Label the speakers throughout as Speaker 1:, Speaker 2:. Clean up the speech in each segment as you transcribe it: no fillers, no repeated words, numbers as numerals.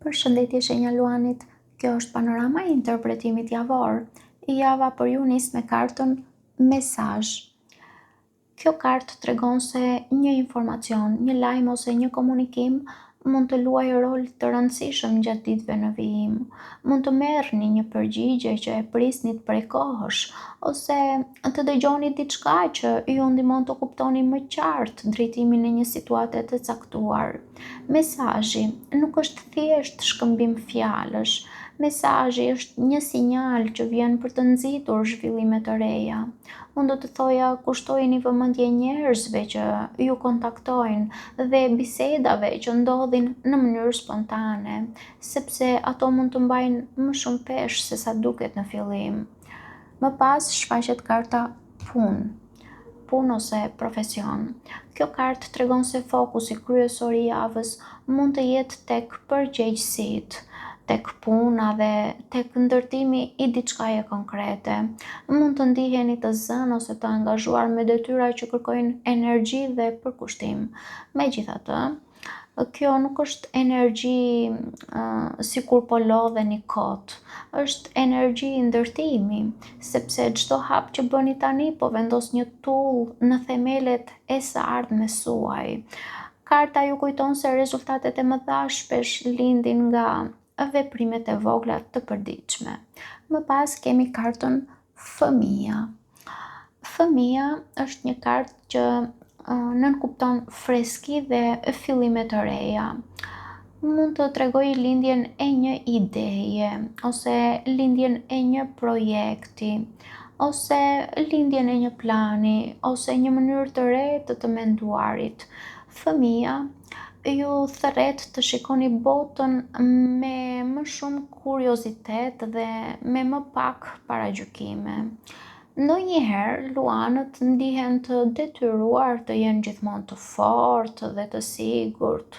Speaker 1: Përshëndetje shenjaluanit, kjo është panorama e interpretimit javor. Java për ju nis me kartën mesazh. Kjo kartë tregon se një informacion, një lajm ose një komunikim mund të luajë rol të rëndësishëm gjatë ditëve në vijim. Mund të merrni një përgjigje që e prisnit prej kohësh, ose të dëgjoni diçka që ju ndihmon të kuptoni më qartë drejtimin e një situate të caktuar. Mesazhi nuk është thjesht shkëmbim fjalësh. Mesazhi është një sinjal që vjen për të nxitur zhvillime të reja. Unë do të thoja kushtojini vëmendje njerëzve që ju kontaktojnë dhe bisedave që ndodhin në mënyrë spontane, sepse ato mund të mbajnë më shumë peshë se sa duket në fillim. Më pas shfaqet karta punë ose profesion. Kjo kartë tregon se fokusi kryesor I javës mund të jetë tek përgjegjësitë, tek puna dhe tek ndërtimi I diçkaje konkrete. Mund të ndiheni të zënë ose të angazhuar me detyra që kërkojnë energji dhe përkushtim. Megjithatë, kjo nuk është energji sikur po lodheni kot. Është energji ndërtimi, sepse çdo hap që bëni tani po vendos një tull në themelet e së ardhmes suaj. Karta ju kujton se rezultatet e mëdha shpesh lindin nga veprimet e vogla të përditshme. Më pas kemi kartën fëmia. Fëmia është një kartë që nënkupton freski dhe fillime të reja. Mund të tregojë lindjen e një ideje, ose lindjen e një projekti, ose lindjen e një plani, ose një mënyrë të re të menduarit. Fëmia ju thërret të shikoni botën me më shumë kuriozitet dhe me më pak paragjykime. Ndonjëherë luanët ndihen të detyruar të jenë gjithmonë të fortë dhe të sigurt,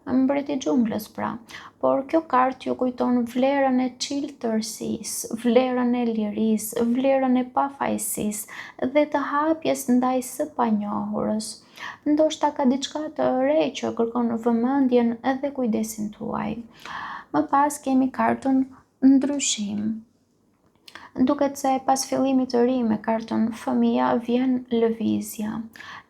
Speaker 1: mbreti I xhunglës pra, por kjo kartë ju kujton vlerën e çiltërsisë, vlerën e lirisë, vlerën e pafajësisë dhe të hapjes ndaj së panjohurës. Ndoshta ka diçka të re që kërkon vëmendjen dhe kujdesin tuaj. Më pas kemi kartën ndryshim. Duket se pas fillimit të ri me kartën fëmia vjen lëvizja.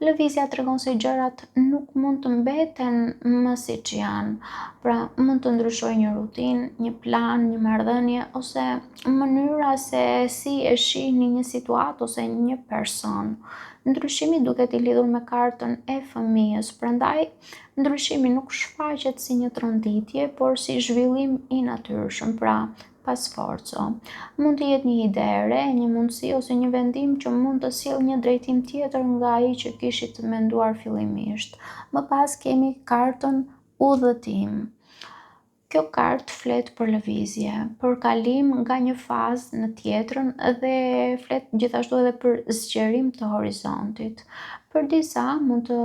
Speaker 1: Lëvizja tregon se gjërat nuk mund të mbeten më siç janë, pra mund të ndryshojë një rutinë, një plan, një marrëdhënie ose mënyra se si e shihni një situatë ose një person. Ndryshimi duket I lidhur me kartën e fëmijës, prandaj ndryshimi nuk shfaqet si një troditje, por si zhvillim I natyrshëm, pra pas forco. Mund të jetë një ide e re, një mundësi ose një vendim që mund të sjellë një drejtim tjetër nga ai që kishit menduar fillimisht. Më pas kemi kartën udhëtim. Kjo kartë flet për lëvizje, për kalim nga një fazë në tjetrën dhe flet gjithashtu edhe për zgjerim të horizontit. Për disa mund të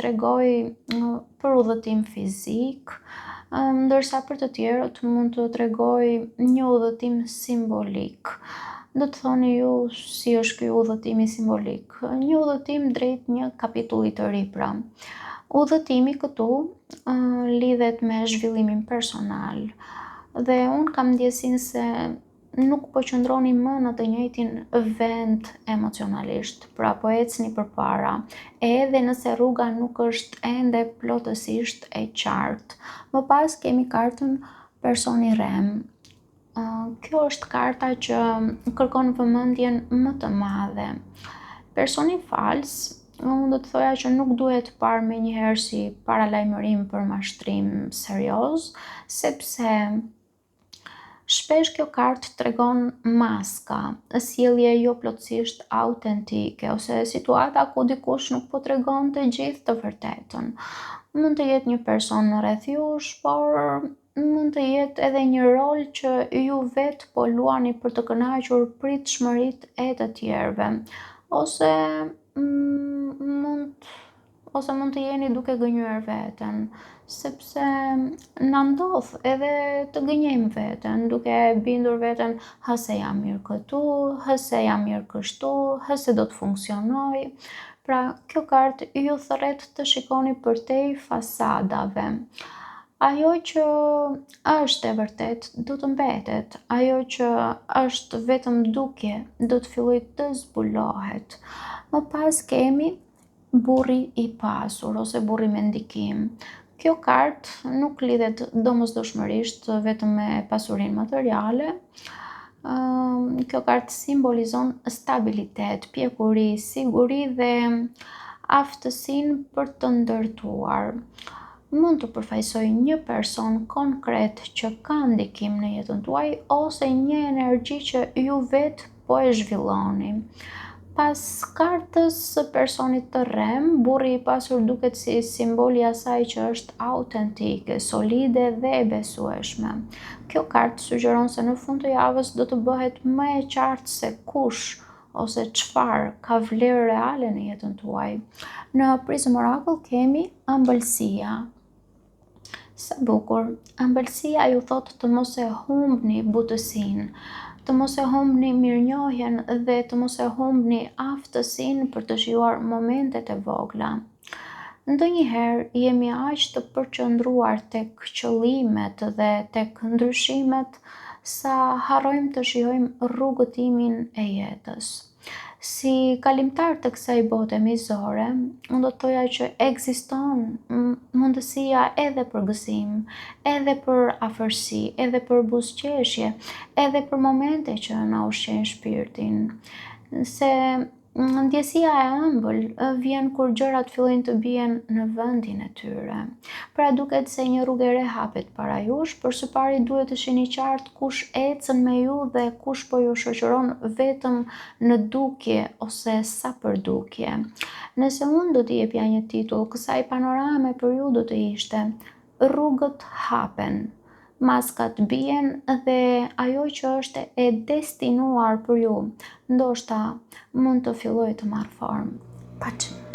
Speaker 1: tregojë për udhëtim fizik, ndërsa për të tjerët mund të tregojë një udhëtim simbolik. Do të thoni ju si është ky udhëtimi simbolik? Një udhëtim drejt një kapitulli të ri pra. Udhëtimi këtu lidhet me zhvillimin personal dhe unë kam ndjesinë se nuk po qëndroni më në të njëjtin vend emocionalisht, pra po ecni përpara, edhe nëse rruga nuk është ende plotësisht e qartë. Më pas kemi kartën personi rem. Kjo është karta që kërkon vëmendjen më të madhe. Personi fals, unë do të thoja që nuk duhet parë menjëherë si paralajmërim për mashtrim serioz, sepse shpesh kjo kartë tregon maska, sjellje jo plotësisht autentike ose situata ku dikush nuk po tregon të gjithë të vërtetën. Mund të jetë një person rreth jush, por mund të jetë edhe një rol që ju vetë po luani për të kënaqur pritshmëritë e të tjerëve, ose mund të jeni duke gënjur veten, sepse na ndodh edhe të gënjejmë veten, duke bindur veten ha se jam mirë këtu, ha se jam mirë kështu, ha se do të funksionoj. Pra, kjo kartë ju thërret të shikoni përtej fasadave. Ajo që është e vërtet do të mbetet, ajo që është vetëm dukje do të filloj të zbulohet. Më pas kemi burri i pasur ose burri me ndikim. Kjo kartë nuk lidhet domosdoshmërisht vetëm me pasurinë materiale. Kjo kartë simbolizon stabilitet, pjekuri, siguri dhe aftësinë për të ndërtuar. Mund të përfaqësoj një person konkret që ka ndikim në jetën tuaj ose një energji që ju vetë po e zhvilloni. Pas kartës së personit të rrem, burri i pasur duket si simboli i asaj që është autentike, solide dhe e besueshme. Kjo kartë sugjeron se në fund të javës do të bëhet më e qartë se kush ose çfarë ka vlerë reale në jetën tuaj. Në Prism Oracle kemi ëmbëlsia. Sa bukur, ëmbëlsia ju thot të mos e humbni butësinë, të mos e humbni mirënjohjen dhe të mos e humbni aftësinë për të shijuar momentet e vogla. Ndonjëherë jemi aq të përqendruar tek qëllimet dhe tek ndryshimet sa harrojmë të shijojmë rrugëtimin e jetës. Si kalimtar të kësaj bote mizore, unë do të thoja që ekziston mundësia edhe për gëzim, edhe për afërsi, edhe për buzëqeshje, edhe për momente që na ushqejnë shpirtin. Se ndjesia e ëmbël vjen kur gjërat fillojnë të bien në vendin e tyre. Pra duket se një rrugë e re hapet para jush, por së pari duhet të shihni qartë kush ecën me ju dhe kush po ju shoqëron vetëm në dukje ose sa për dukje. Nëse unë do t'i jepja një titull kësaj panorame për ju do të ishte Rrugët hapen, maskat bien dhe ajo që është e destinuar për ju, ndoshta mund të fillojë të marrë formë. Paçi.